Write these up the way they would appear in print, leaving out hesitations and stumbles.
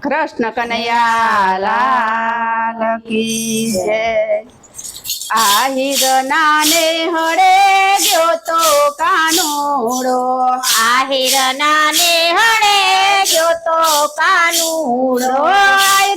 કૃષ્ણ કનૈયા લાલ કી જય। આહિર નાને હળે ગયો તો કાનુડો, આહિર નાને હળે ગયો તો કાનુડો,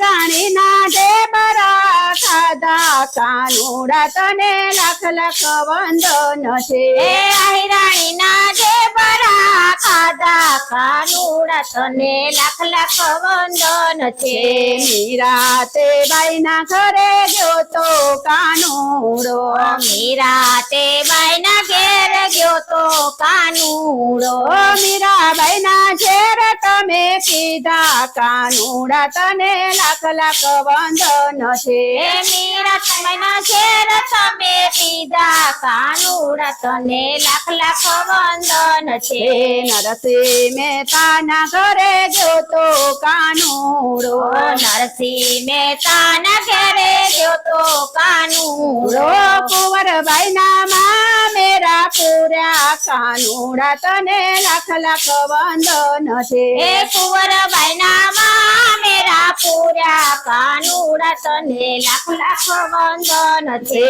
રાણી ના ઢેબરા ખાધા કાનુડા તને લાખ લાખ વંદન છે। આહિરાણી ના ઢેબરા ખાધા કાનુડા તને લાખ લાખ વંદન છે। મીરા તે બાઈ ના ઘરે ગયો તો કાનુડો, મીરા તે બાઈ ના ઘેર ગયો તો કાનુડો, મીરાબાઈ ના ઝેર તમે કીધા કાનુડા તને લાખ લાખ વંદન છે। મીરા તમારા ઘેર તમે પીધા કાનુડા તને લાખ લાખ વંદન છે। નરસિંહ મહેતા ના ઘરે ગયો તો કાનુડો, નરસિંહ મહેતા ના ઘરે ગયો તો કાનુડો, કુંવરબાઈ ના મામેરા પૂર્યા કાનુડા તને લાખ લાખ વંદન છે। કુંવરબાઈ ના મામેરા પૂર્યા કાનુડા તને લાખ લાખ વંદન છે।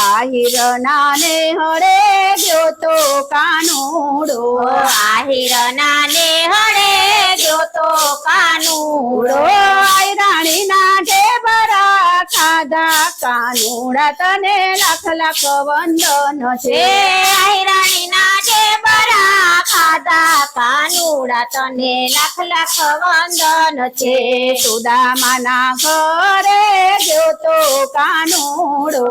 આહિર નાને હળે ગયો તો કાનુડો, આહિર નાને હળે ગયો તો કાનુડો, રાણી ના ઢેબરા ખાધા કાનુડા તને લાખ લાખ વંદન છે। આહિરાણી ના ઢેબરા ખાધા કાનુડા તને લાખ લાખ વંદન છે। સુદામાના ઘરે ગયો તો કાનુડો,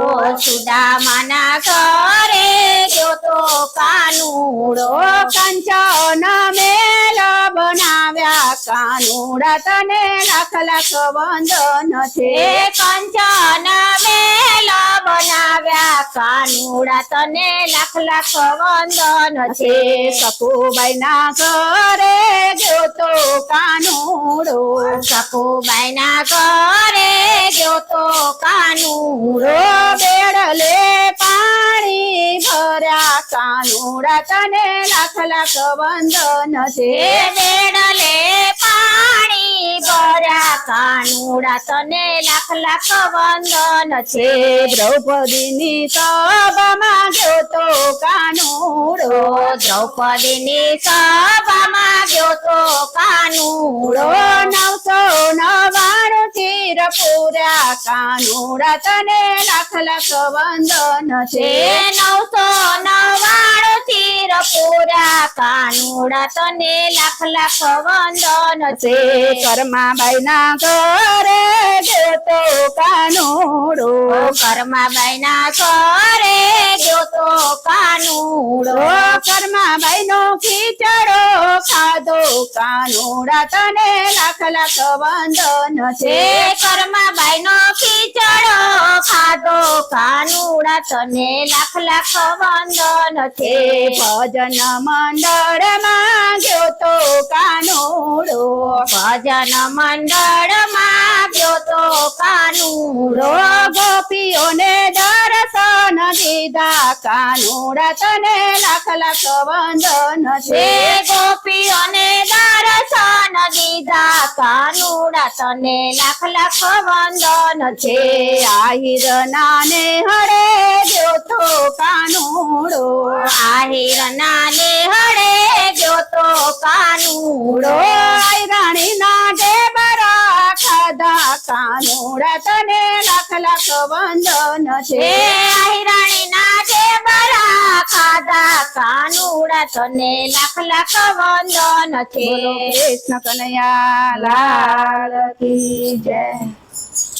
સુદામાના ઘરે ગયો તો કાનુડો, કંચન મેલ બનાવ્યા કાનુડા તને લાખ લાખ વંદન છે। કંચન મેલ બનાવ્યા કાનુડા તને લાખ લાખ વંદન છે। સકુબાઈ ના ઘરે ગયો તો કાનુડો, સકુબાઈ ના ઘરે ગયો તો કાનુડો, બેડલે પાણી ભર્યા કાનુડા તને લાખ લાખ વંદન છે। બેડલે પાણી ભર્યા કાનુડા તને લાખ લાખ વંદન છે। દ્રૌપદીની સભામાં ગયો તો કાનુડો, દ્રૌપદીની સભામાં ગયો તો કાનુડો, 999 ચીર પૂર્યા કાનુડા તને લાખ લાખ વંદન છે। 999 ચીર પૂર્યા કાનુડા તને લાખ લાખ વંદન છે। કરમાબાઈ ના ઘરે ગયો તો કાનુડો, કરમાબાઈ ના ઘરે ગયો તો કાનુડો, કરમાબાઈ નો ખીચડો ખાધો કાનુડા તને લાખ લાખ વંદન છે। કરમાબાઈ નો ખીચડો ખાધો કાનુડા તને લાખ લાખ વંદન છે। ભજન મંડળ માં ગયો તો કાનુડો, ભજન મંડળ માં ગયો તો કાનુડો, ગોપીઓને દર્શન દીધા કાનુડા તને લાખ લાખ વંદન છે। ગોપીઓને દર્શન દીધા કાનુડા તને લાખ લાખ વંદન છે। આહિર નાને હળે ગયો તો કાનુડો, આહિર નાને હળે ગયો તો કાનુડો, રાણી ના ઢેબરા ખાધા કાનુડા તને લાખ લાખ વંદન છે। આહિરાણી ના ઢેબરા ખાધા કાનુડા તને લાખ લાખ વંદન છે। કૃષ્ણ કનૈયા લાલ કી જય।